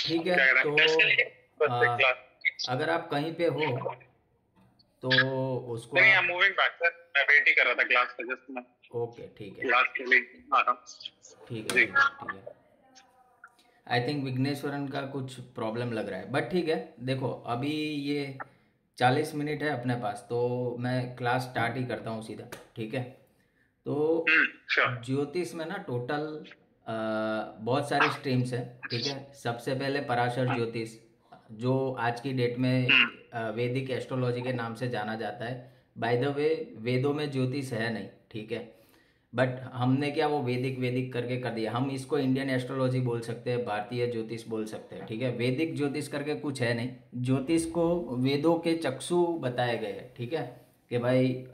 ठीक है। क्या कह रहा तो है टेस्ट के लिए बस एक आ, क्लास? अगर आप कहीं पे हो तो उसको नहीं, आई एम आप। मूविंग बैक सर, मैं वेट ही कर रहा था क्लास का, जस्ट मैं ओके ठीक है। क्लास के लिए आ रहा ठीक है हूँ जी। ठीक है ठीक है। आई थिंक विघ्नेश्वरन का कुछ प्रॉब्लम लग रहा है, बट ठीक है। देखो अभी ये 40 मिनट है अपने पास, तो मैं क्लास स्टार्ट ही करता हूँ सीधा। ठीक है। तो श्योर। ज्योतिष में ना टोटल बहुत सारे स्ट्रीम्स हैं। ठीक है। सबसे पहले पराशर ज्योतिष, जो आज की डेट में वैदिक एस्ट्रोलॉजी के नाम से जाना जाता है। बाय द वे, वेदों में ज्योतिष है नहीं। ठीक है। बट हमने क्या वो वैदिक वैदिक करके कर दिया। हम इसको इंडियन एस्ट्रोलॉजी बोल सकते हैं, भारतीय ज्योतिष बोल सकते हैं। ठीक है। वैदिक ज्योतिष करके कुछ है नहीं। ज्योतिष को वेदों के चक्षु बताए गए हैं। ठीक है। कि भाई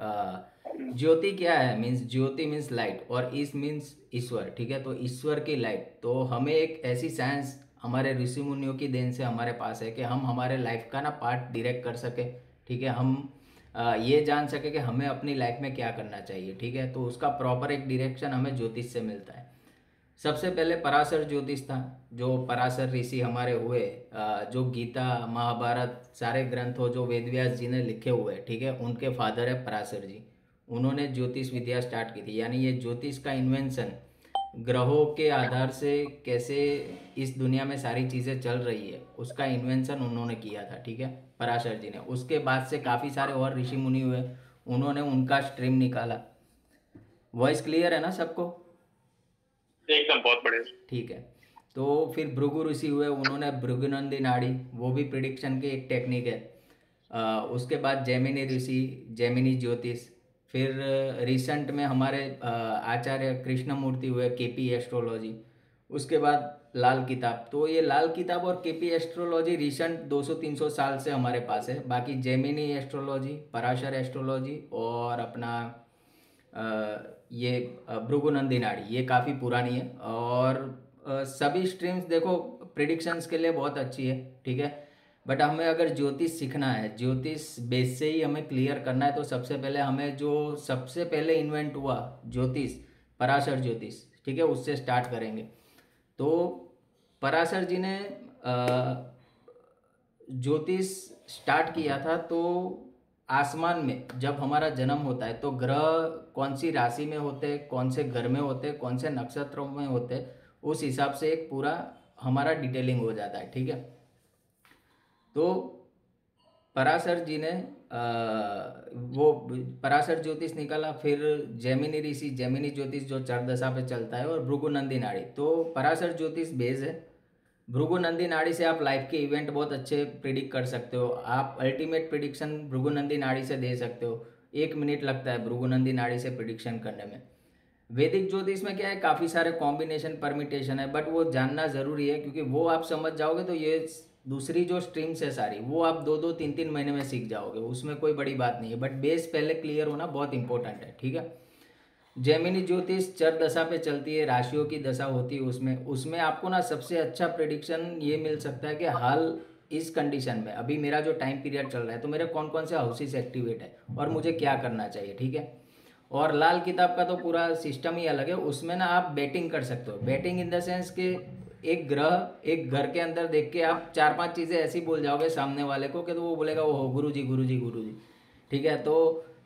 ज्योति क्या है, मीन्स ज्योति मीन्स लाइट, और इस मीन्स ईश्वर। ठीक है। तो ईश्वर की लाइट, तो हमें एक ऐसी साइंस हमारे ऋषि मुनियों की देन से हमारे पास है कि हम हमारे लाइफ का ना पार्ट डायरेक्ट कर सके। ठीक है। हम ये जान सके कि हमें अपनी लाइफ में क्या करना चाहिए। ठीक है। तो उसका प्रॉपर एक डायरेक्शन हमें ज्योतिष से मिलता है। सबसे पहले पराशर ज्योतिष था, जो पराशर ऋषि हमारे हुए, जो गीता महाभारत सारे ग्रंथ हो जो वेद व्यास जी ने लिखे हुए हैं, ठीक है, उनके फादर है पराशर जी। उन्होंने ज्योतिष विद्या स्टार्ट की थी। यानी ये ज्योतिष का इन्वेंशन, ग्रहों के आधार से कैसे इस दुनिया में सारी चीज़ें चल रही है, उसका इन्वेंशन उन्होंने किया था। ठीक है। पराशर जी ने। उसके बाद से काफ़ी सारे और ऋषि मुनि हुए, उन्होंने उनका स्ट्रीम निकाला। वॉइस क्लियर है ना सबको? एकदम बहुत बढ़िया। ठीक है। तो फिर भृगु ऋषि हुए, उन्होंने भृगुनंदी नाड़ी, वो भी प्रिडिक्शन की एक टेक्निक है। उसके बाद जैमिनी ऋषि, जैमिनी ज्योतिष। फिर रिसेंट में हमारे आचार्य कृष्णमूर्ति हुए, केपी एस्ट्रोलॉजी। उसके बाद लाल किताब। तो ये लाल किताब और केपी एस्ट्रोलॉजी रिसेंट 200-300 साल से हमारे पास है। बाकी जैमिनी एस्ट्रोलॉजी, पराशर एस्ट्रोलॉजी और अपना ये भृगुनंदी नाड़ी, ये काफ़ी पुरानी है। और सभी स्ट्रीम्स देखो प्रिडिक्शंस के लिए बहुत अच्छी है। ठीक है। बट हमें अगर ज्योतिष सीखना है, ज्योतिष बेस से ही हमें क्लियर करना है, तो सबसे पहले हमें जो सबसे पहले इन्वेंट हुआ ज्योतिष, पराशर ज्योतिष, ठीक है, उससे स्टार्ट करेंगे। तो पराशर जी ने ज्योतिष स्टार्ट किया था। तो आसमान में जब हमारा जन्म होता है तो ग्रह कौन सी राशि में होते हैं, कौन से घर में होते हैं, कौन से नक्षत्रों में होते हैं, उस हिसाब से एक पूरा हमारा डिटेलिंग हो जाता है। ठीक है। तो पराशर जी ने वो पराशर ज्योतिष निकाला। फिर जैमिनी ऋषि, जैमिनी ज्योतिष जो चरदशा पे चलता है, और भृगुनंदी नाड़ी। तो पराशर ज्योतिष बेस है। भृगुनंदी नाड़ी से आप लाइफ के इवेंट बहुत अच्छे प्रिडिक्ट कर सकते हो। आप अल्टीमेट प्रिडिक्शन भृगुनंदी नाड़ी से दे सकते हो। 1 मिनट लगता है भृगुनंदी नाड़ी से प्रिडिक्शन करने में। वैदिक ज्योतिष में क्या है, काफ़ी सारे कॉम्बिनेशन परमिटेशन है, बट वो जानना ज़रूरी है, क्योंकि वो आप समझ जाओगे तो ये दूसरी जो स्ट्रीम्स है सारी, वो आप 2-2 3-3 महीने में सीख जाओगे, उसमें कोई बड़ी बात नहीं है। बट बेस पहले क्लियर होना बहुत इंपॉर्टेंट है। ठीक है। जैमिनी ज्योतिष चर दशा पे चलती है, राशियों की दशा होती है उसमें। उसमें आपको ना सबसे अच्छा प्रिडिक्शन ये मिल सकता है कि हाल इस कंडीशन में अभी मेरा जो टाइम पीरियड चल रहा है, तो मेरे कौन कौन से हाउसेस एक्टिवेट है और मुझे क्या करना चाहिए। ठीक है। और लाल किताब का तो पूरा सिस्टम ही अलग है। उसमें ना आप बैटिंग कर सकते हो। बैटिंग इन द सेंस कि एक ग्रह एक घर के अंदर देख के आप 4-5 चीज़ें ऐसी बोल जाओगे सामने वाले को कि तो वो बोलेगा ओहो गुरु जी गुरु जी गुरु जी। ठीक है। तो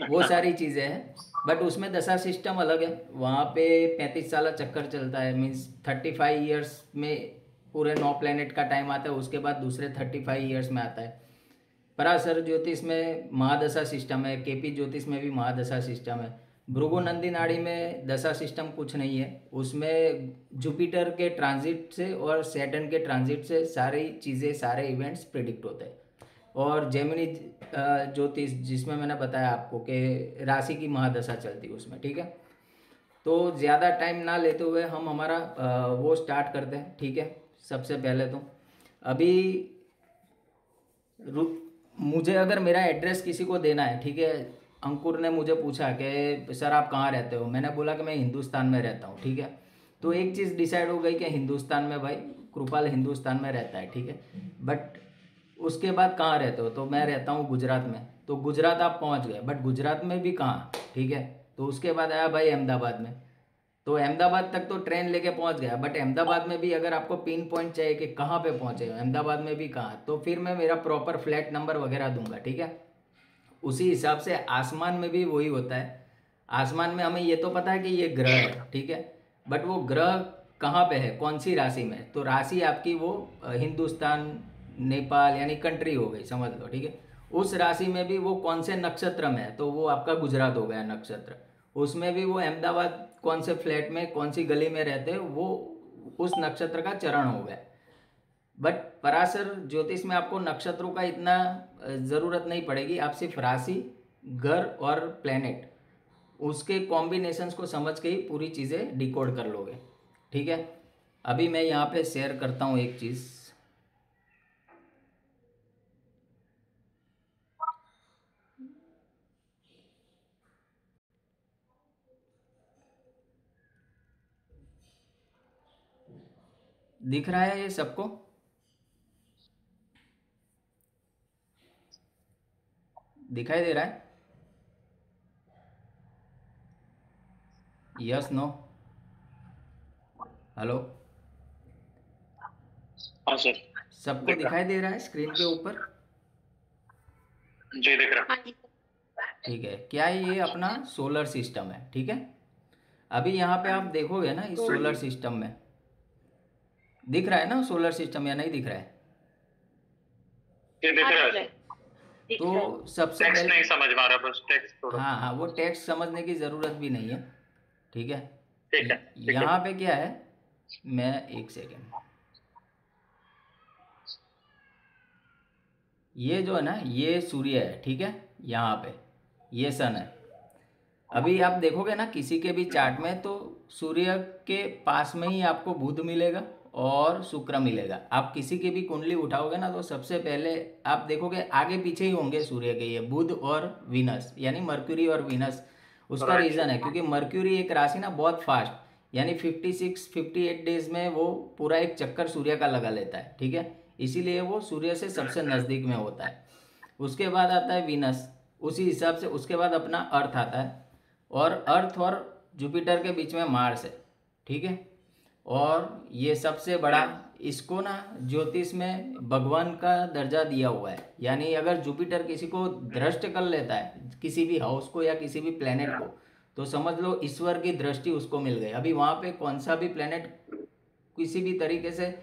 वो सारी चीज़ें हैं। बट उसमें दशा सिस्टम अलग है। वहाँ पे 35 साल चक्कर चलता है, मीन्स 35 ईयर्स में पूरे 9 प्लेनेट का टाइम आता है। उसके बाद दूसरे 35 ईयर्स में आता है। पराशर ज्योतिष में महादशा सिस्टम है, केपी ज्योतिष में भी महादशा सिस्टम है। भृगु नंदी नाड़ी में दशा सिस्टम कुछ नहीं है। उसमें जुपिटर के ट्रांजिट से और सैटर्न के ट्रांजिट से सारी चीज़ें, सारे इवेंट्स प्रिडिक्ट होते हैं। और जेमिनी ज्योतिष जिसमें मैंने बताया आपको कि राशि की महादशा चलती है उसमें। ठीक है। तो ज़्यादा टाइम ना लेते हुए हम हमारा वो स्टार्ट करते हैं। ठीक है। सबसे पहले तो अभी मुझे अगर मेरा एड्रेस किसी को देना है, ठीक है, अंकुर ने मुझे पूछा कि सर आप कहाँ रहते हो, मैंने बोला कि मैं हिंदुस्तान में रहता हूँ। ठीक है। तो एक चीज़ डिसाइड हो गई कि हिंदुस्तान में, भाई कृपाल हिंदुस्तान में रहता है। ठीक है। बट उसके बाद कहाँ रहते हो, तो मैं रहता हूँ गुजरात में। तो गुजरात आप पहुँच गए, बट गुजरात में भी कहाँ, ठीक है। तो उसके बाद आया भाई अहमदाबाद में। तो अहमदाबाद तक तो ट्रेन लेके पहुंच गया, बट अहमदाबाद में भी अगर आपको पिन पॉइंट चाहिए कि कहाँ पे पहुंचे अहमदाबाद में भी कहाँ, तो फिर मैं मेरा प्रॉपर फ्लैट नंबर वगैरह दूंगा, ठीक है। उसी हिसाब से आसमान में भी वही होता है। आसमान में हमें ये तो पता है कि ये ग्रह है, ठीक है, बट वो ग्रह कहाँ पे है, कौन सी राशि में, तो राशि आपकी वो हिंदुस्तान, नेपाल यानी कंट्री हो गई, समझ लो, ठीक है। उस राशि में भी वो कौन से नक्षत्र में है, तो वो आपका गुजरात हो गया नक्षत्र। उसमें भी वो अहमदाबाद कौन से फ्लैट में कौन सी गली में रहते हैं, वो उस नक्षत्र का चरण हो गया। बट पराशर ज्योतिष में आपको नक्षत्रों का इतना ज़रूरत नहीं पड़ेगी, आप सिर्फ राशि, ग्रह और प्लेनेट, उसके कॉम्बिनेशंस को समझ के ही पूरी चीज़ें डिकोड कर लोगे, ठीक है। अभी मैं यहाँ पे शेयर करता हूँ एक चीज़। दिख रहा है ये सबको? दिखाई दे रहा है? Yes, no, hello? हाँ सर। सबको दिख रहा। दिखाई दे रहा है स्क्रीन के ऊपर? जी दिख रहा। ठीक है, क्या ये अपना सोलर सिस्टम है, ठीक है। अभी यहाँ पे आप देखोगे ना, इस सोलर सिस्टम में दिख रहा है ना सोलर सिस्टम, या नहीं दिख रहा है? ये दिख रहा है। तो सबसे टेक्स्ट पहले, नहीं समझ में आ रहा, बस टेक्स्ट थोड़ा। हाँ हाँ, वो टेक्स्ट समझने की ज़रूरत भी नहीं है, ठीक है। ठीक है ठीक है। यहाँ पे क्या है, मैं एक सेकेंड, ये जो है ना, ये सूर्य है, ठीक है, यहाँ पे ये सन है। अभी आप देखोगे ना किसी के भी चार्ट में, तो सूर्य के पास में ही आपको बुध मिलेगा और शुक्र मिलेगा। आप किसी की भी कुंडली उठाओगे ना, तो सबसे पहले आप देखोगे आगे पीछे ही होंगे सूर्य के, ये बुध और विनस, यानी मर्क्यूरी और विनस। उसका राइट। रीज़न है क्योंकि मर्क्यूरी एक राशि ना बहुत फास्ट, यानी 56-58 डेज में वो पूरा एक चक्कर सूर्य का लगा लेता है, ठीक है। इसीलिए वो सूर्य से सबसे नज़दीक में होता है। उसके बाद आता है विनस, उसी हिसाब से उसके बाद अपना अर्थ आता है, और अर्थ और जुपिटर के बीच में मार्स है, ठीक है। और ये सबसे बड़ा, इसको ना ज्योतिष में भगवान का दर्जा दिया हुआ है, यानी अगर जुपिटर किसी को दृष्ट कर लेता है, किसी भी हाउस को या किसी भी प्लेनेट को, तो समझ लो ईश्वर की दृष्टि उसको मिल गई। अभी वहाँ पे कौन सा भी प्लेनेट किसी भी तरीके से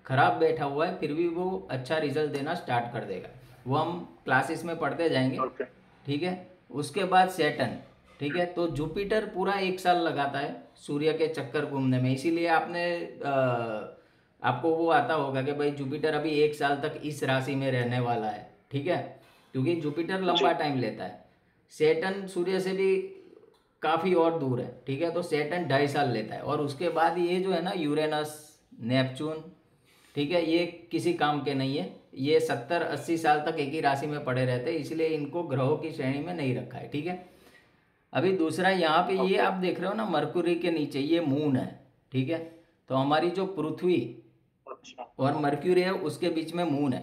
खराब बैठा हुआ है, फिर भी वो अच्छा रिजल्ट देना स्टार्ट कर देगा। वो हम क्लासेस में पढ़ते जाएंगे, ओके। ठीक है। उसके बाद सैटर्न, ठीक है। तो जुपिटर पूरा 1 साल लगाता है सूर्य के चक्कर घूमने में, इसीलिए आपको वो आता होगा कि भाई जुपिटर अभी 1 साल तक इस राशि में रहने वाला है, ठीक है, क्योंकि जुपिटर लंबा टाइम लेता है। सैटर्न सूर्य से भी काफ़ी और दूर है, ठीक है, तो सैटर्न 2.5 साल लेता है। और उसके बाद ये जो है ना यूरेनस, नेपच्यून, ठीक है, ये किसी काम के नहीं है, ये 70-80 साल तक एक ही राशि में पड़े रहते हैं, इसलिए इनको ग्रहों की श्रेणी में नहीं रखा है, ठीक है। अभी दूसरा यहाँ पे ये ओके। आप देख रहे हो ना, मरकुरी के नीचे ये मून है, ठीक है। तो हमारी जो पृथ्वी अच्छा। और मर्क्यूरी है उसके बीच में मून है।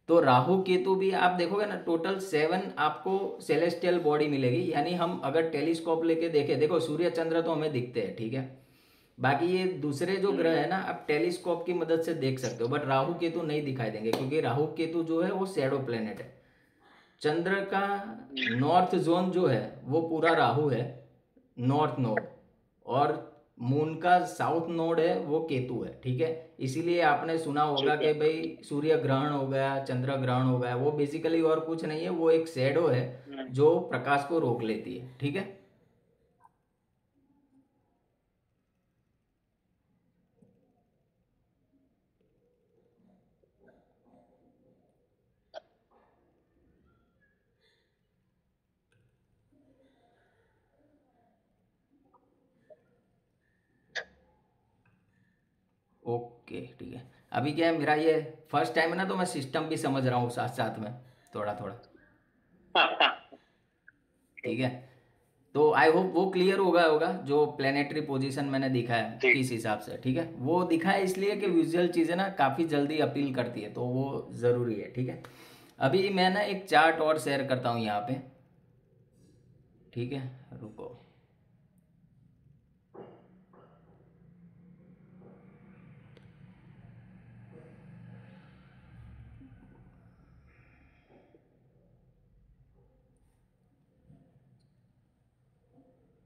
तो राहु केतु भी आप देखोगे ना, टोटल 7 आपको सेलेस्टियल बॉडी मिलेगी, यानी हम अगर टेलीस्कोप लेके देखें, देखो सूर्य चंद्र तो हमें दिखते हैं, ठीक है, बाकी ये दूसरे जो ग्रह है ना, आप टेलीस्कोप की मदद से देख सकते हो, बट राहु केतु नहीं दिखाई देंगे, क्योंकि राहु केतु जो है वो शैडो प्लेनेट है। चंद्र का नॉर्थ जोन जो है वो पूरा राहु है, नॉर्थ नोड, और मून का साउथ नोड है वो केतु है, ठीक है। इसीलिए आपने सुना होगा ठीक कि है। भाई सूर्य ग्रहण हो गया, चंद्र ग्रहण हो गया, वो बेसिकली और कुछ नहीं है, वो एक शैडो है जो प्रकाश को रोक लेती है, ठीक है। ओके, ठीक है। अभी क्या है, मेरा ये फर्स्ट टाइम है ना, तो मैं सिस्टम भी समझ रहा हूँ साथ साथ में, थोड़ा थोड़ा, हाँ हाँ। ठीक है। तो आई होप वो क्लियर होगा जो प्लेनेटरी पोजीशन मैंने दिखा है ठीक। किस हिसाब से, ठीक है। वो दिखा है इसलिए कि विजुअल चीज़ें ना काफ़ी जल्दी अपील करती है, तो वो ज़रूरी है, ठीक है। अभी मैं ना एक चार्ट और शेयर करता हूँ यहाँ पे, ठीक है, रुको।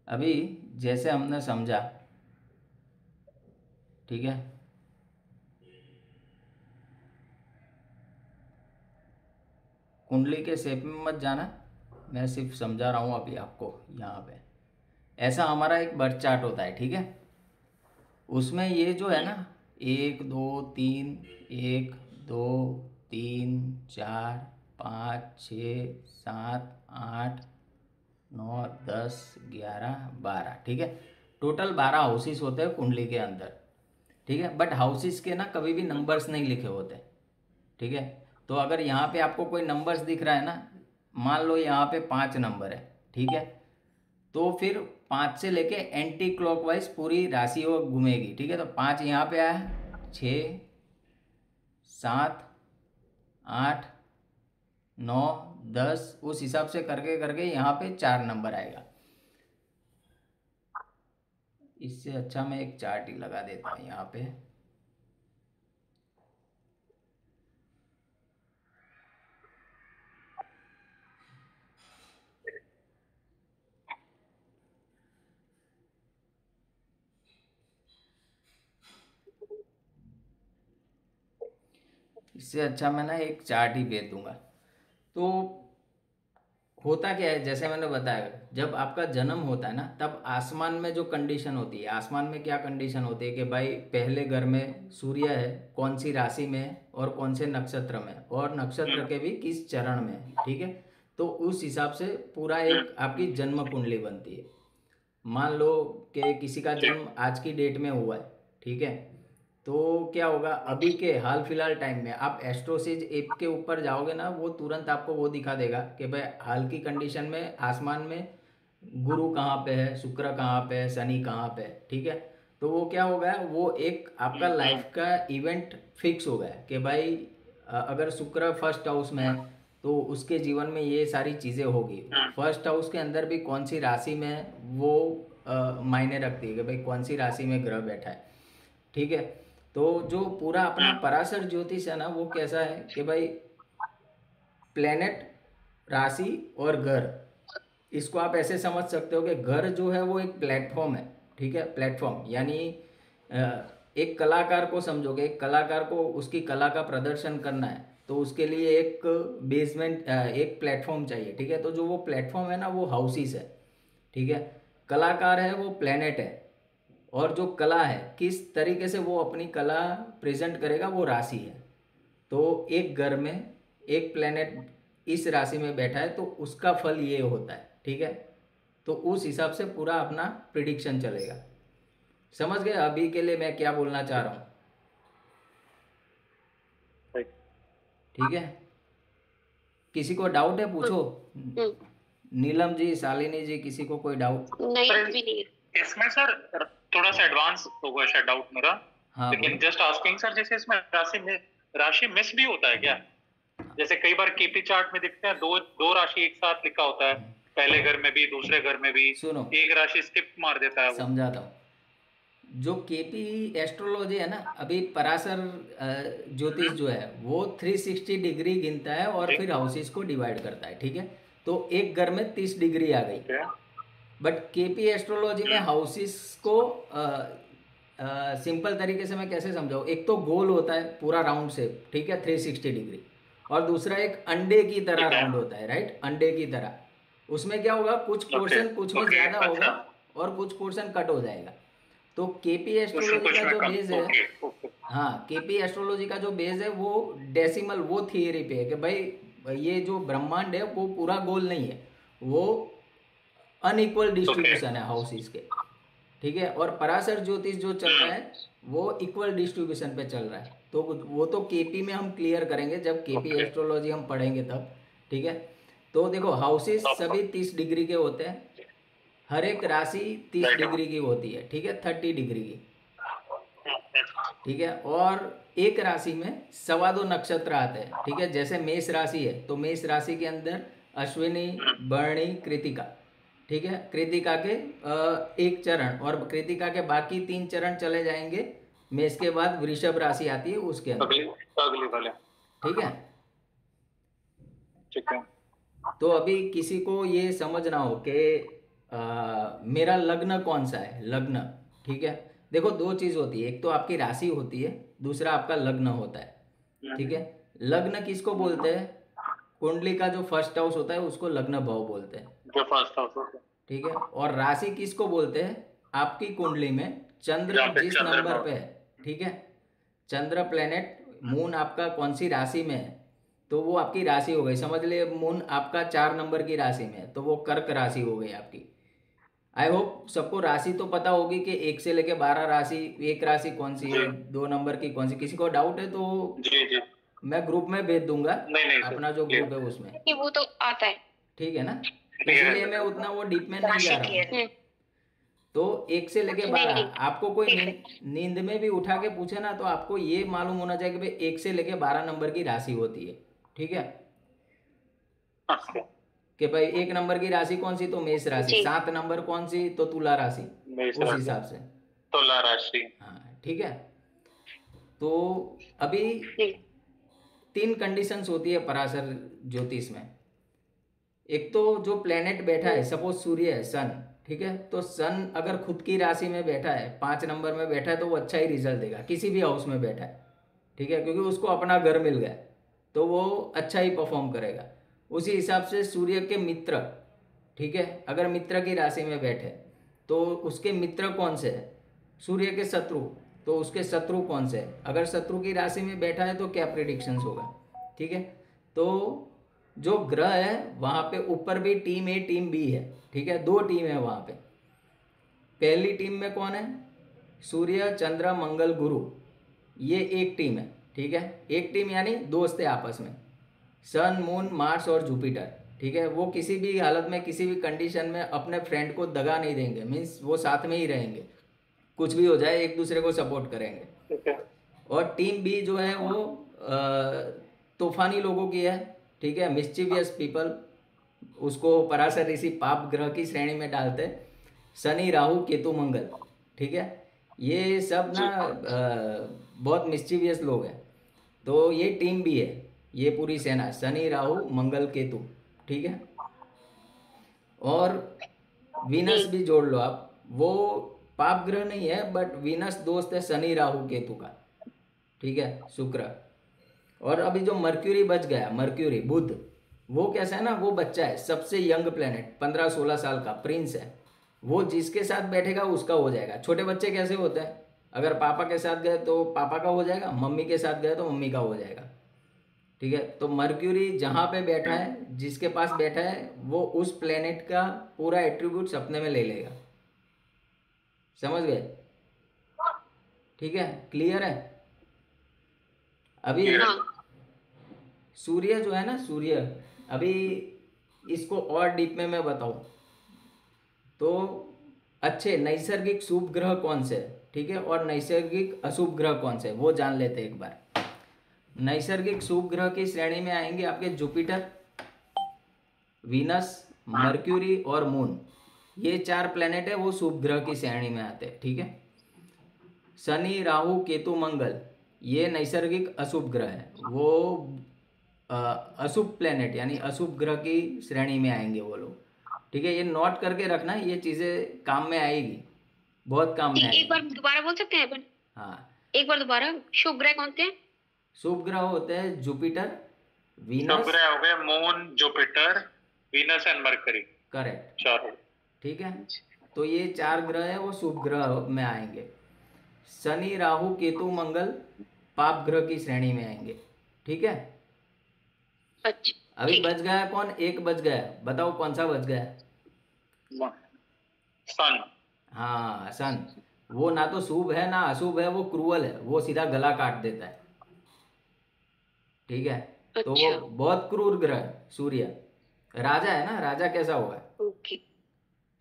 अभी जैसे हमने समझा, ठीक है, कुंडली के शेप में मत जाना, मैं सिर्फ समझा रहा हूँ अभी आपको। यहाँ पे ऐसा हमारा एक बर्थ चार्ट होता है, ठीक है। उसमें ये जो है ना, 1 2 3, 1 2 3 4 5 6 7 8 9 10 11 12, ठीक है। टोटल 12 हाउसेस होते हैं कुंडली के अंदर, ठीक है। बट हाउसेस के ना कभी भी नंबर्स नहीं लिखे होते, ठीक है। तो अगर यहाँ पे आपको कोई नंबर्स दिख रहा है ना, मान लो यहाँ पे 5 नंबर है, ठीक है। तो फिर 5 से लेके एंटी क्लॉकवाइज पूरी राशि वो घूमेगी, ठीक है। तो 5 यहाँ पे आया, 6 7 8 9 10, उस हिसाब से करके करके यहाँ पे 4 नंबर आएगा। इससे अच्छा मैं एक चार्ट ही लगा देता हूँ यहाँ पे। इससे अच्छा मैं ना एक चार्ट ही भेज दूंगा। तो होता क्या है, जैसे मैंने बताया, जब आपका जन्म होता है ना, तब आसमान में जो कंडीशन होती है, आसमान में क्या कंडीशन होती है कि भाई पहले घर में सूर्य है, कौन सी राशि में है और कौन से नक्षत्र में, और नक्षत्र के भी किस चरण में है, ठीक है। तो उस हिसाब से पूरा एक आपकी जन्म कुंडली बनती है। मान लो कि किसी का जन्म आज की डेट में हुआ है, ठीक है। तो क्या होगा, अभी के हाल फिलहाल टाइम में आप एस्ट्रोसेज ऐप के ऊपर जाओगे ना, वो तुरंत आपको वो दिखा देगा कि भाई हाल की कंडीशन में आसमान में गुरु कहाँ पे है, शुक्र कहाँ पे है, शनि कहाँ पे है, ठीक है। तो वो क्या हो गया, वो एक आपका लाइफ का इवेंट फिक्स हो गया कि भाई अगर शुक्र फर्स्ट हाउस में है तो उसके जीवन में ये सारी चीज़ें होगी। फर्स्ट हाउस के अंदर भी कौन सी राशि में है, वो मायने रखती है कि भाई कौन सी राशि में ग्रह बैठा है, ठीक है। तो जो पूरा अपना पराशर ज्योतिष है ना, वो कैसा है कि भाई प्लेनेट, राशि और घर, इसको आप ऐसे समझ सकते हो कि घर जो है वो एक प्लेटफॉर्म है, ठीक है। प्लेटफॉर्म यानी एक कलाकार को समझोगे, एक कलाकार को उसकी कला का प्रदर्शन करना है तो उसके लिए एक बेसमेंट, एक प्लेटफॉर्म चाहिए, ठीक है। तो जो वो प्लेटफॉर्म है ना, वो हाउसेस है, ठीक है। कलाकार है वो प्लेनेट है, और जो कला है किस तरीके से वो अपनी कला प्रेजेंट करेगा वो राशि है। तो एक घर में एक प्लेनेट इस राशि में बैठा है तो उसका फल ये होता है, ठीक है। तो उस हिसाब से पूरा अपना प्रिडिक्शन चलेगा। समझ गए अभी के लिए मैं क्या बोलना चाह रहा हूँ, ठीक है। किसी को डाउट है पूछो, नीलम जी, शालिनी जी, किसी को कोई डाउट? नहीं, भी नहीं। इसमें सर थोड़ा सा एडवांस हो गया शायद डाउट मेरा, हाँ लेकिन जस्ट आस्किंग सर, जैसे इसमें राशि मिस भी होता है क्या? जैसे कई बार केपी चार्ट में दिखते हैं दो दो राशि एक साथ लिखा होता है, पहले घर में भी दूसरे घर में भी, सुनो, एक राशि स्किप मार देता है वो। समझाता हूँ। जो केपी एस्ट्रोलॉजी है ना, अभी पराशर ज्योतिष जो है वो 360 डिग्री गिनता है और फिर हाउसेस को डिवाइड करता है, ठीक है। तो एक घर में 30 डिग्री आ गई, बट केपी एस्ट्रोलॉजी में हाउसेस को सिंपल तरीके से मैं कैसे समझाऊँ, एक तो गोल होता है पूरा राउंड शेप, ठीक है, 360 डिग्री, और दूसरा एक अंडे की तरह राउंड होता है, राइट, अंडे की तरह। उसमें क्या होगा, कुछ पोर्शन कुछ में ज़्यादा होगा और कुछ पोर्शन कट हो जाएगा। तो केपी एस्ट्रोलॉजी का जो बेस है, हाँ, केपी एस्ट्रोलॉजी का जो बेस है वो डेसिमल, वो थियरी पे है कि भाई ये जो ब्रह्मांड है वो पूरा गोल नहीं है, वो अनइक्वल डिस्ट्रीब्यूशन है हाउसेस के, ठीक है। और पराशर ज्योतिष जो चल रहा है वो इक्वल डिस्ट्रीब्यूशन पे चल रहा है। तो वो तो केपी में हम क्लियर करेंगे जब केपी एस्ट्रोलॉजी हम पढ़ेंगे तब, ठीक है। तो देखो हाउसेस सभी 30 डिग्री के होते हैं, हर एक राशि 30 डिग्री की होती है, ठीक है, 30 डिग्री की, ठीक है। और एक राशि में 2.25 नक्षत्र आते हैं, ठीक है। जैसे मेष राशि है तो मेष राशि के अंदर अश्विनी, भरणी, कृतिका, ठीक है। कृतिका के एक चरण, और कृतिका के बाकी 3 चरण चले जाएंगे। मेष के बाद वृषभ राशि आती है उसके अंदर, अगली वाले, ठीक है। ठीक है। तो अभी किसी को ये समझना हो कि मेरा लग्न कौन सा है, लग्न। ठीक है, देखो दो चीज़ होती है, एक तो आपकी राशि होती है, दूसरा आपका लग्न होता है। ठीक है, लग्न किसको बोलते हैं, कुंडली का जो फर्स्ट हाउस होता है उसको लग्न भाव बोलते हैं। जो फर्स्ट हाउस होता है, ठीक है, और राशि किसको बोलते हैं, आपकी कुंडली में चंद्र जहाँ पे जिस चंद्रमा नंबर पे है, ठीक है, चंद्र प्लेनेट मून आपका कौन सी राशि में है, तो वो आपकी राशि हो गई। समझ ले मून आपका 4 नंबर की राशि में है, तो वो कर्क राशि हो गई आपकी। आई होप सबको राशि तो पता होगी कि 1 से लेके 12 राशि, एक राशि कौन सी जी है, 2 नंबर की कौन सी। किसी को डाउट है तो जी जी। मैं ग्रुप में भेज दूंगा, नहीं नहीं सर, अपना जो क्लियर ग्रुप है उसमें। कि वो तो आता है। ठीक है ना, तो क्लियर है इसीलिए मैं सर। उतना वो डीप में नहीं जा राशि रहा की हूँ। है। तो 1 से लेके 12 नहीं, आपको कोई ठीक है। नींद में भी उठा के पूछे ना, तो आपको ये मालूम होना चाहिए कि भाई 1 से लेके 12 नंबर की राशि होती है। ठीक है, अच्छा, कि भाई 1 नंबर की राशि कौन सी, तो मेष राशि। जी 7 नंबर कौन सी, तो तुला राशि। मेष उस राशि, हिसाब से। तुला राशि। हाँ ठीक है, तो अभी जी 3 कंडीशंस होती है पराशर ज्योतिष में। एक तो जो प्लेनेट बैठा है, सपोज सूर्य है, सन। ठीक है, तो सन अगर खुद की राशि में बैठा है, 5 नंबर में बैठा है, तो वो अच्छा ही रिजल्ट देगा, किसी भी हाउस में बैठा है। ठीक है, क्योंकि उसको अपना घर मिल गया, तो वो अच्छा ही परफॉर्म करेगा। उसी हिसाब से सूर्य के मित्र, ठीक है, अगर मित्र की राशि में बैठे तो उसके मित्र कौन से है, सूर्य के शत्रु, तो उसके शत्रु कौन से है। अगर शत्रु की राशि में बैठा है तो क्या प्रिडिक्शंस होगा। ठीक है, तो जो ग्रह है वहाँ पे ऊपर भी टीम ए टीम बी है। ठीक है, 2 टीम है वहाँ पे। पहली टीम में कौन है, सूर्य चंद्र मंगल गुरु, ये एक टीम है। ठीक है, एक टीम यानी दोस्त है आपस में, सन मून मार्स और जुपिटर। ठीक है, वो किसी भी हालत में किसी भी कंडीशन में अपने फ्रेंड को दगा नहीं देंगे, मीन्स वो साथ में ही रहेंगे, कुछ भी हो जाए एक दूसरे को सपोर्ट करेंगे। ठीक है। और टीम बी जो है वो तूफानी लोगों की है। ठीक है, मिस्चीवियस पीपल, उसको पराशर ऋषि पाप ग्रह की श्रेणी में डालते हैं, शनि राहु केतु मंगल। ठीक है, ये सब ना बहुत मिस्चीवियस लोग हैं, तो ये टीम भी है, ये पूरी सेना, शनि राहु मंगल केतु। ठीक है, और वीनस भी जोड़ लो आप, वो पाप ग्रह नहीं है, बट वीनस दोस्त है शनि राहु केतु का। ठीक है, शुक्र। और अभी जो मर्क्यूरी बच गया, मर्क्यूरी बुध, वो कैसा है ना, वो बच्चा है, सबसे यंग प्लेनेट, 15-16 साल का प्रिंस है। वो जिसके साथ बैठेगा उसका हो जाएगा। छोटे बच्चे कैसे होते हैं, अगर पापा के साथ गए तो पापा का हो जाएगा, मम्मी के साथ गए तो मम्मी का हो जाएगा। ठीक है, तो मर्क्यूरी जहाँ पे बैठा है, जिसके पास बैठा है, वो उस प्लेनेट का पूरा एट्रीब्यूट्स अपने में ले लेगा। समझ गए। ठीक है, क्लियर है। अभी Clear है। हाँ सूर्य जो है ना, सूर्य, अभी इसको और डीप में मैं बताऊं तो अच्छे नैसर्गिक शुभ ग्रह कौन से है, ठीक है, और नैसर्गिक अशुभ ग्रह कौन से है, वो जान लेते हैं एक बार। नैसर्गिक शुभ ग्रह की श्रेणी में आएंगे आपके जुपिटर, वीनस, मर्क्यूरी और मून। ये 4 प्लेनेट है वो शुभ ग्रह की श्रेणी में आते हैं। ठीक है, शनि राहु केतु मंगल ये नैसर्गिक अशुभ ग्रह है, वो अशुभ प्लेनेट यानी अशुभ ग्रह की श्रेणी में आएंगे वो लोग। ठीक है, ये नोट करके रखना, ये चीज़ें काम में आएगी, बहुत काम में एक आएगी। बार दोबारा बोल सकते हैं अपन, हाँ, एक बार दोबारा। शुभ ग्रह कौन थे? शुभ ग्रह होते हैं जुपिटर, शुभ वीनस, ग्रह हो गए moon, Jupiter, Venus and mercury, correct. 4। ठीक है, तो ये 4 ग्रह है वो शुभ ग्रह में आएंगे। शनि राहु केतु मंगल पाप ग्रह की श्रेणी में आएंगे। ठीक है, अच्छा अभी ठीक है। बच गया कौन, एक बच गया, बताओ कौन सा बच गया। सन। हाँ सन, वो ना तो शुभ है ना अशुभ है, वो क्रूअल है, वो सीधा गला काट देता है। ठीक है, तो वो अच्छा बहुत क्रूर ग्रह है सूर्य, राजा है ना, राजा कैसा होगा। ओके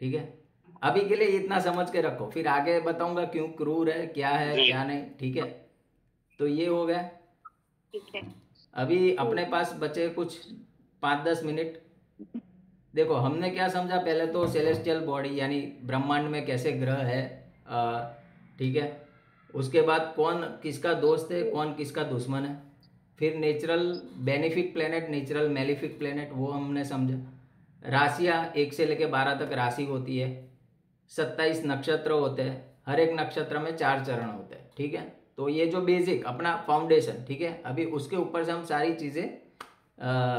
ठीक है, अभी के लिए इतना समझ के रखो, फिर आगे बताऊंगा क्यों क्रूर है, क्या है जी। क्या नहीं। ठीक है, तो ये हो गया। ठीक है। अभी अपने पास बचे कुछ 5-10 मिनट। देखो हमने क्या समझा, पहले तो सेलेस्टियल बॉडी यानी ब्रह्मांड में कैसे ग्रह है, ठीक है, उसके बाद कौन किसका दोस्त है कौन किसका दुश्मन है, फिर natural benefic planet natural malefic planet वो हमने समझा। राशियाँ 1 से लेके 12 तक राशि होती है, 27 नक्षत्र होते हैं, हर एक नक्षत्र में 4 चरण होते हैं, ठीक है। तो ये जो बेसिक अपना फाउंडेशन, ठीक है, अभी उसके ऊपर से हम सारी चीज़ें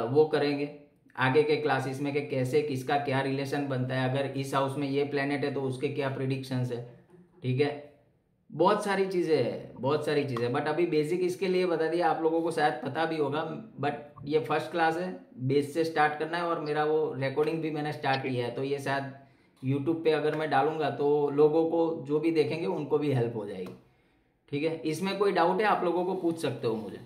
वो करेंगे आगे के क्लासेस में कि कैसे किसका क्या रिलेशन बनता है, अगर इस हाउस में ये प्लेनेट है तो उसके क्या प्रिडिक्शंस है, ठीक है। बहुत सारी चीज़ें हैं, बहुत सारी चीज़ें, बट अभी बेसिक इसके लिए बता दिया, आप लोगों को शायद पता भी होगा, बट ये फर्स्ट क्लास है, बेस से स्टार्ट करना है। और मेरा वो रिकॉर्डिंग भी मैंने स्टार्ट किया है, तो ये शायद यूट्यूब पे अगर मैं डालूंगा तो लोगों को जो भी देखेंगे उनको भी हेल्प हो जाएगी, ठीक है। इसमें कोई डाउट है आप लोगों को पूछ सकते हो मुझे,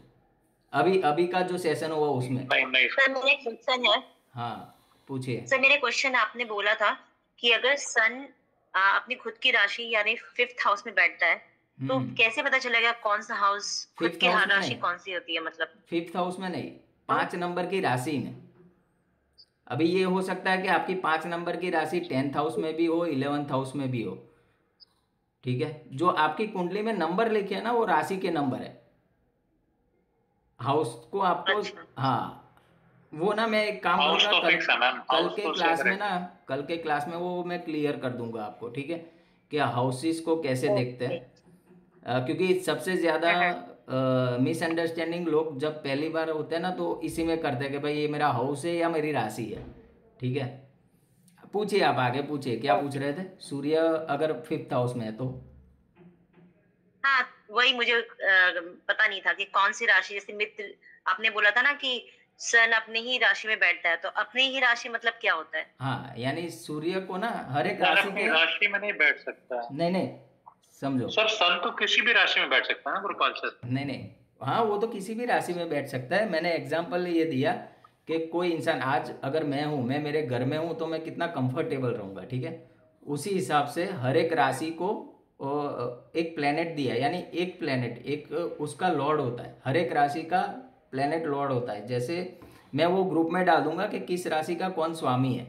अभी अभी का जो सेशन हुआ उसमें। नहीं नहीं सर मेरा एक क्वेश्चन है। हाँ पूछिए। सर मेरा क्वेश्चन, आपने बोला था कि अगर सन अपनी खुद की राशि यानी 5th हाउस में बैठता है तो कैसे पता चलेगा कौन सा हाउस खुद 5th की हाउस में राशि नहीं। कौन सी होती है? मतलब 5th हाउस में नहीं, 5 नंबर की राशि में। अभी ये हो सकता है कि आपकी 5 नंबर की राशि 10th हाउस में भी हो, 11th हाउस में भी हो, ठीक है। जो आपकी कुंडली में नंबर लिखे हैं ना वो राशि के नंबर है, हाउस को आपको अच्छा। हाँ वो ना मैं एक काम हाउस करूंगा तो फिक्स है मैम, कल हाउस के तो क्लास में सेपरेट। ना, कल के क्लास में वो मैं क्लियर कर दूंगा आपको, ठीक है, कि हाउसेस को कैसे देखते हैं। क्योंकि सबसे ज़्यादा मिसअंडरस्टैंडिंग लोग जब पहली बार होते हैं ना तो इसी में करते हैं कि भाई ये मेरा हाउस है या मेरी राशि है, ठीक है। पूछिए, आप आगे पूछिए, क्या पूछ रहे थे। सूर्य अगर 5th हाउस में है तो हाँ, वही मुझे पता नहीं था कि कौन सी राशि, जैसे मित्र आपने बोला था ना कि सन अपनी ही राशि में बैठता है, तो अपनी ही राशि मतलब क्या होता है? हाँ, यानी सूर्य को ना हर एक सन राशि अपनी के, राशि में नहीं बैठ सकता है नहीं नहीं समझो, सर, सन तो किसी भी राशि में बैठ सकता है ना गुरुपाल सर। नहीं नहीं, हाँ वो तो किसी भी राशि में बैठ सकता है। मैंने एग्जाम्पल ये दिया कि कोई इंसान, आज अगर मैं हूँ, मैं मेरे घर में हूँ तो मैं कितना कंफर्टेबल रहूँगा, ठीक है। उसी हिसाब से हर एक राशि को एक प्लेनेट दिया, यानी एक प्लेनेट एक उसका लॉर्ड होता है, हर एक राशि का प्लेनेट लॉर्ड होता है। जैसे मैं वो ग्रुप में डाल दूंगा कि किस राशि का कौन स्वामी है।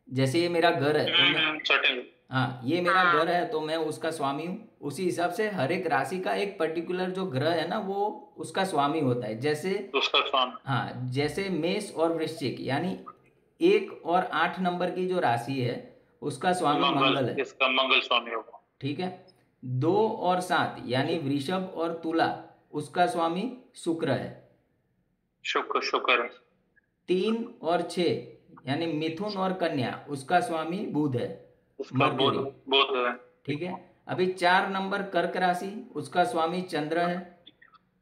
जैसे ये मेरा घर है तो मैं, सर्टेनली। हाँ ये मेरा घर है तो मैं उसका स्वामी हूँ। उसी हिसाब से हर एक राशि का एक पर्टिकुलर जो ग्रह है ना वो उसका स्वामी होता है। जैसे उसका स्वामी। हाँ, जैसे मेष और वृश्चिक, यानी 1 और 8 नंबर की जो राशि है उसका स्वामी मंगल है, इसका मंगल स्वामी होगा। ठीक है। 2 और 7 यानी वृषभ और तुला, उसका स्वामी शुक्र है। शुक्र शुक्र। 3 और 6 यानी मिथुन और कन्या, उसका स्वामी बुध है, उसका बुध मर्क्यूरी, बुध है। ठीक है। अभी 4 नंबर कर्क राशि, उसका स्वामी चंद्र है।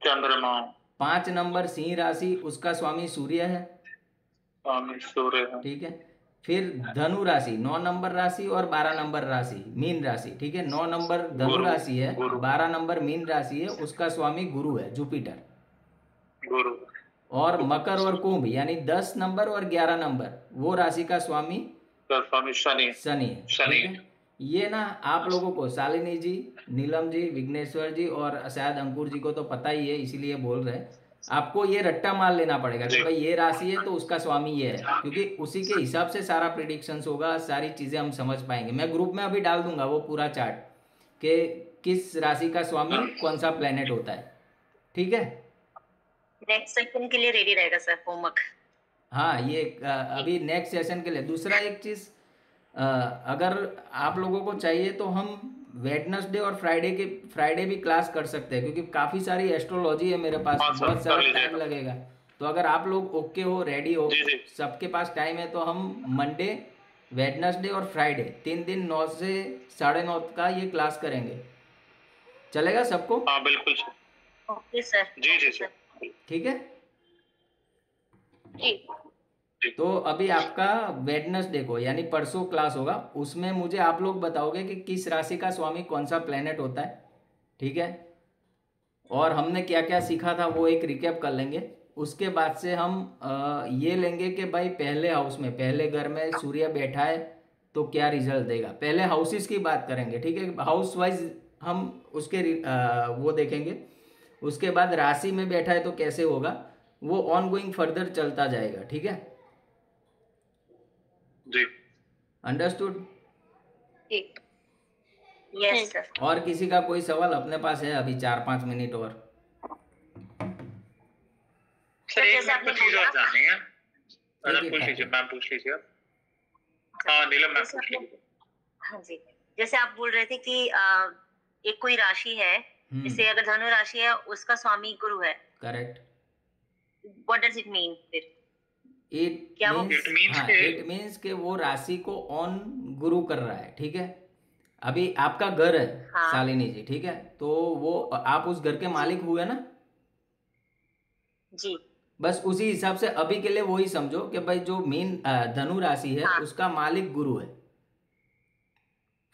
चंद्रमा। 5 नंबर सिंह राशि, उसका स्वामी सूर्य है, स्वामी सूर्य है। ठीक है। फिर धनु राशि 9 नंबर राशि और 12 नंबर राशि मीन राशि, ठीक है। 9 नंबर धनु गुरु, राशि है, गुरु। 12 नंबर मीन राशि है, उसका स्वामी गुरु है, जुपिटर। गुरु। और मकर और कुंभ यानी 10 नंबर और 11 नंबर, वो राशि का स्वामी का स्वामी शनि। शनि है, शनि। ठीक है। ये ना आप लोगों को, शालिनी जी, नीलम जी, विघ्नेश्वर जी और शायद अंकुर जी को तो पता ही है, इसीलिए बोल रहे हैं। आपको ये रट्टा मार लेना पड़ेगा कि भाई ये राशि है तो उसका स्वामी ये है, क्योंकि उसी के हिसाब से सारा प्रिडिक्शंस होगा, सारी चीज़ें हम समझ पाएंगे। मैं ग्रुप में अभी डाल दूंगा वो पूरा चार्ट कि किस राशि का स्वामी कौन सा प्लेनेट होता है, ठीक है। नेक्स्ट सेशन के लिए रेडी रहेगा सर होमवर्क। हाँ ये अभी नेक्स्ट सेशन के लिए। दूसरा एक चीज़, अगर आप लोगों को चाहिए तो हम वेडनेसडे और फ्राइडे भी क्लास कर सकते हैं, क्योंकि काफ़ी सारी एस्ट्रोलॉजी है मेरे पास, हाँ सर, बहुत सारा कर लीजिएगा। टाइम लगेगा। तो अगर आप लोग ओके हो, रेडी हो, जी, जी। सबके पास टाइम है, तो हम मंडे, वेडनेसडे और फ्राइडे 3 दिन 9 से 9:30 का ये क्लास करेंगे, चलेगा सबको? हाँ बिल्कुल सर। Okay sir. जी जी सर। ठीक है। जी तो अभी आपका वेडनेसडे को यानी परसों क्लास होगा, उसमें मुझे आप लोग बताओगे कि किस राशि का स्वामी कौन सा प्लेनेट होता है, ठीक है। और हमने क्या क्या सीखा था वो एक रिकैप कर लेंगे। उसके बाद से हम ये लेंगे कि भाई पहले हाउस में, पहले घर में सूर्य बैठा है तो क्या रिजल्ट देगा। पहले हाउसेस की बात करेंगे, ठीक है, हाउस वाइज हम उसके वो देखेंगे। उसके बाद राशि में बैठा है तो कैसे होगा, वो ऑन गोइंग फर्दर चलता जाएगा, ठीक है। जी। अंडरस्टूड? ठीक यस सर। और किसी का कोई सवाल अपने पास है? अभी 4-5 मिनट और। सर एक जैसे मिनट आपने कुछ चीज और बोला- जाननी है। एक पूछ एक लीजिए मैम, पूछ लीजिए आप। हाँ नीलम मैम जैसे पूछ आप लीजिए। हाँ जी, जैसे आप बोल रहे थे कि एक कोई राशि है, जैसे अगर धनु राशि है उसका स्वामी गुरु है, correct. What does it mean फिर? इट क्या वो मीन्स, इट मीन्स हाँ, के इट मीन्स कि वो राशि को ऑन गुरु कर रहा है, ठीक है। अभी आपका घर है हाँ शालिनी जी, ठीक है, तो वो आप उस घर के जी मालिक हुए ना। जी बस उसी हिसाब से अभी के लिए वही समझो कि भाई जो मेन धनु राशि है हाँ उसका मालिक गुरु है।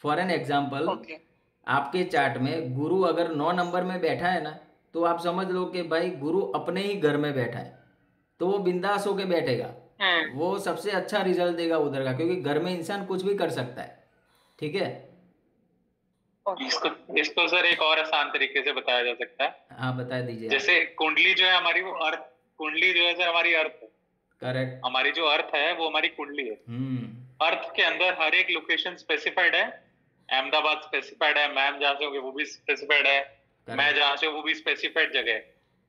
फॉर एन एग्जाम्पल, ओके आपके चार्ट में गुरु अगर 9 नंबर में बैठा है ना, तो आप समझ लो कि भाई गुरु अपने ही घर में बैठा है, तो वो बिंदास होके बैठेगा, वो सबसे अच्छा रिजल्ट देगा उधर का, क्योंकि घर में इंसान कुछ भी कर सकता है, ठीक है। ओके इसको सर एक और आसान तरीके से बताया जा सकता है। हाँ, बता दीजिए आप। जैसे कुंडली जो है हमारी, वो अर्थ कुंडली जो है सर हमारी अर्थ है। करेक्ट। हमारी जो अर्थ है वो हमारी कुंडली है। हम्म। अर्थ के अंदर हर एक लोकेशन स्पेसिफाइड है। अहमदाबाद स्पेसिफाइड है, मैम जहाँ से होगी वो भी स्पेसिफाइड है, मैं जहाँ से हूँ वो भी स्पेसिफाइड जगह है।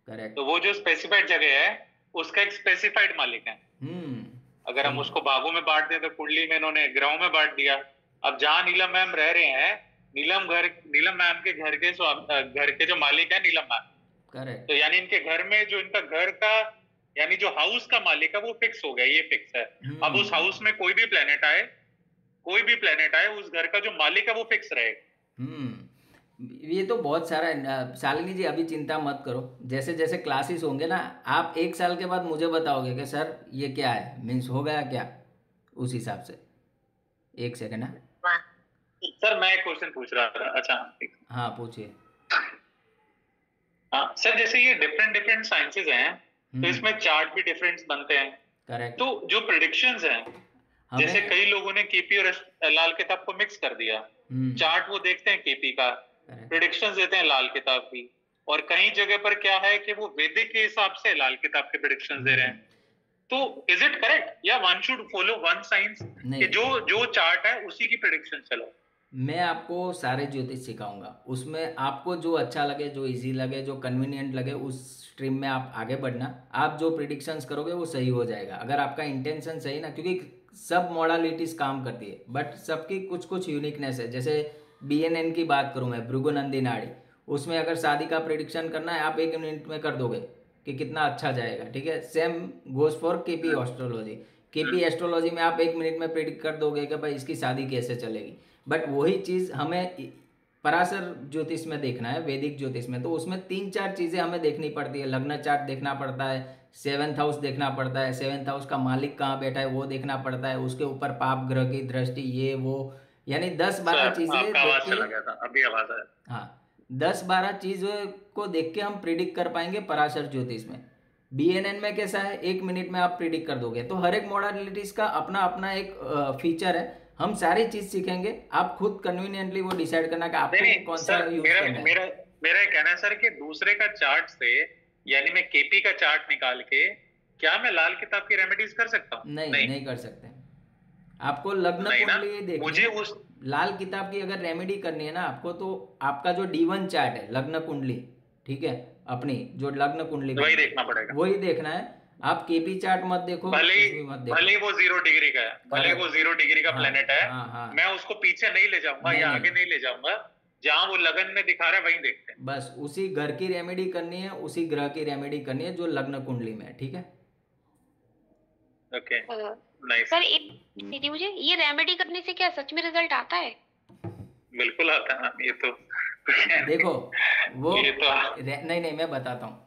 करेक्ट। तो वो जो स्पेसिफाइड जगह है उसका एक स्पेसिफाइड मालिक है। हम्म। अगर हम उसको भागों में बांट दें तो कुंडली में इन्होंने ग्रहों में बांट दिया। अब जहाँ नीलम मैम रह रहे हैं, नीलम मैम के घर के जो मालिक है नीलम मैम, करेक्ट। तो यानी इनके घर में जो इनका घर का यानी जो हाउस का मालिक है वो फिक्स हो गया, ये फिक्स है। अब उस हाउस में कोई भी प्लेनेट आए उस घर का जो मालिक है वो फिक्स रहेगा। ये तो बहुत सारा है शालिनी जी, अभी चिंता मत करो, जैसे जैसे क्लासेस होंगे ना, आप 1 साल के बाद मुझे बताओगे कि सर ये क्या है, मीन्स हो गया क्या, उस हिसाब से। एक सेकंड। हाँ, सर मैं एक क्वेश्चन पूछ रहा था। अच्छा हाँ पूछिए। हाँ सर, जैसे ये डिफरेंट डिफरेंट साइंसेज हैं, तो इसमें चार्ट भी डिफरेंट बनते हैं। करेक्ट। तो जो प्रेडिक्शंस हैं, जैसे हमें कई लोगों ने केपी और लाल किताब को मिक्स कर दिया। चार्ट वो देखते हैं केपी का, प्रेडिक्शंस देते हैं लाल किताब की, और कई जगह पर क्या है कि वो वैदिक के हिसाब से लाल किताब के प्रेडिक्शंस दे रहे हैं। तो इज इट करेक्ट या one should follow one science कि जो जो चार्ट है उसी की प्रेडिक्शन चलो? मैं आपको सारे ज्योतिष सिखाऊंगा, उसमें आपको जो अच्छा लगे, जो इजी लगे, जो कन्वीनियंट लगे, उस स्ट्रीम में आप आगे बढ़ना। आप जो प्रिडिक्शंस करोगे वो सही हो जाएगा, अगर आपका इंटेंशन सही ना, क्योंकि सब मॉडलिटीज काम करती है, बट सबकी कुछ कुछ यूनिकनेस है। जैसे BNN की बात करूँ मैं, भृगुनंदी नाड़ी, उसमें अगर शादी का प्रिडिक्शन करना है, आप 1 मिनट में कर दोगे कि कितना अच्छा जाएगा, ठीक है। Same goes for KP astrology. KP astrology में आप 1 मिनट में प्रिडिक्ट कर दोगे कि भाई इसकी शादी कैसे चलेगी, बट वही चीज़ हमें पराशर ज्योतिष में देखना है, वैदिक ज्योतिष में, तो उसमें 3-4 चीज़ें हमें देखनी पड़ती है। लग्न चार्ट देखना पड़ता है, 7th हाउस देखना पड़ता है, 7th हाउस का मालिक कहाँ बैठा है वो देखना पड़ता है, उसके ऊपर पाप ग्रह की दृष्टि, ये वो, यानी 10-12 चीज़ें देख के, अभी आवाज आया। हाँ, 10-12 चीज़ों को देख के हम प्रिडिक्ट कर पाएंगे पराशर ज्योतिष में। BNN में कैसा है, 1 मिनट में आप प्रिडिक्ट कर दोगे। तो हर एक मॉडलिटीज का अपना अपना एक फीचर है, हम सारी चीज सीखेंगे, आप खुद कन्वीनियंटली वो डिसाइड करना कि आपको कौन सा यूज करना है। मेरा कहना है सर कि दूसरे का चार्ट से, यानी मैं केपी का चार्ट निकाल के क्या मैं लाल किताब की रेमेडीज कर सकता हूँ? नहीं कर सकते। आपको लग्न कुंडली देखनी, मुझे उस लाल किताब की अगर रेमेडी करनी है ना आपको, तो आपका जो D1 चार्ट है, लग्न कुंडली, ठीक है, अपनी जो लग्न कुंडली, वही देखना पड़ेगा, वही देखना है। आप KP चार्ट मत देखो, भले वो 0 डिग्री का है, भले वो 0 डिग्री का प्लेनेट है, मैं उसको पीछे नहीं ले जाऊंगा या आगे नहीं ले जाऊंगा, जहां वो लगन में दिखा रहा है वहीं देखते हैं। बस उसी घर की रेमेडी करनी है, उसी ग्रह की रेमेडी करनी है जो लग्न कुंडली में है, ठीक है। Okay nice. सर एक दीदी, मुझे ये रेमेडी करने से क्या सच में रिजल्ट आता है? बिल्कुल आता है, ये तो देखो वो ये तो नहीं मैं बताता हूँ,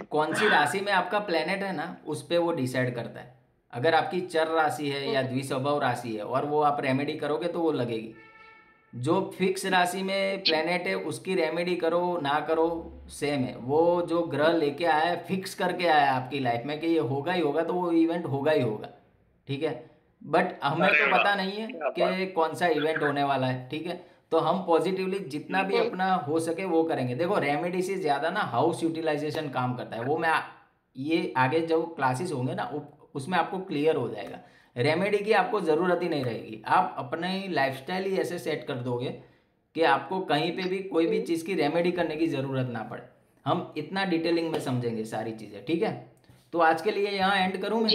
कौन सी राशि में आपका प्लेनेट है ना, उस पे वो डिसाइड करता है। अगर आपकी चर राशि है या द्विस्वभाव राशि है और वो आप रेमेडी करोगे तो वो लगेगी। जो फिक्स राशि में प्लेनेट है उसकी रेमेडी करो ना करो सेम है। वो जो ग्रह लेके आया है, फिक्स करके आया है आपकी लाइफ में कि ये होगा ही होगा, तो वो इवेंट होगा ही होगा, ठीक है। बट हमें तो पता नहीं है कि कौन सा इवेंट होने वाला है, ठीक है। तो हम पॉजिटिवली जितना भी अपना हो सके वो करेंगे। देखो रेमेडी से ज़्यादा ना हाउस यूटिलाइजेशन काम करता है, वो मैं ये आगे जो क्लासेस होंगे ना उसमें आपको क्लियर हो जाएगा। रेमेडी की आपको ज़रूरत ही नहीं रहेगी, आप अपने लाइफस्टाइल ही ऐसे सेट कर दोगे कि आपको कहीं पे भी कोई भी चीज़ की रेमेडी करने की ज़रूरत ना पड़े। हम इतना डिटेलिंग में समझेंगे सारी चीज़ें, ठीक है। तो आज के लिए यहाँ एंड करूँ मैं?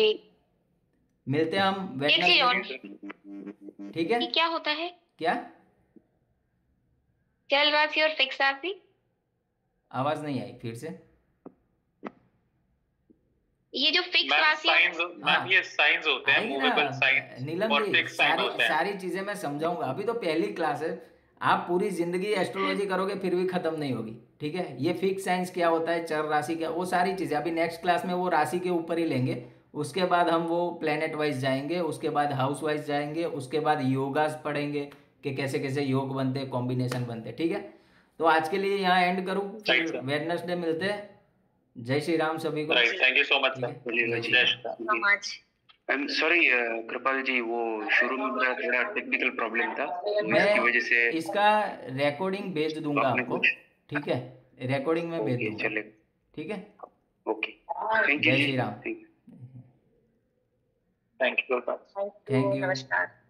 मिलते हैं हम एक चीज और, वेडनेसडे, ठीक है? ये क्या होता है? क्या? चल राशि और फिक्स राशि? आवाज नहीं आई, फिर से। ये जो फिक्स मैम राशि साइंस, हाँ। मैम ये साइंस होते हैं, आएगी मूवेबल ना साइंस नीलम और जी, फिक्स साइन सारी होते हैं। सारी चीजें मैं समझाऊंगा। अभी तो पहली क्लास है, आप पूरी जिंदगी एस्ट्रोलॉजी करोगे फिर भी खत्म नहीं होगी, ठीक है? ये फिक्स साइंस क्या होता है, चर राशि क्या, वो सारी चीजें अभी नेक्स्ट क्लास में वो राशि के ऊपर ही लेंगे। उसके बाद हम वो प्लेनेट वाइज जाएंगे, उसके बाद हाउस वाइज जाएंगे, उसके बाद योगास पढ़ेंगे कि कैसे कैसे योग बनते हैं, कॉम्बिनेशन बनते हैं, ठीक है? तो आज के लिए यहाँ एंड करूँ, फिर वेडनेसडे मिलते हैं। जय श्री राम सभी को। Right, thank you so much ठीक सर। है, जय Shri Ram. so much. Sorry Kripal ji, वो शुरू में मेरा थोड़ा टेक्निकल प्रॉब्लम था, तो मैं इसकी वजह से इसका रिकॉर्डिंग भेज दूंगा आपने आपको, कुछ ठीक है? रिकॉर्डिंग में भेज ओके दूंगा, चले, ठीक है? ओके, थैंक यू जय जी, Shri Ram. Thank you. Thank you. Thank you. नमस्कार।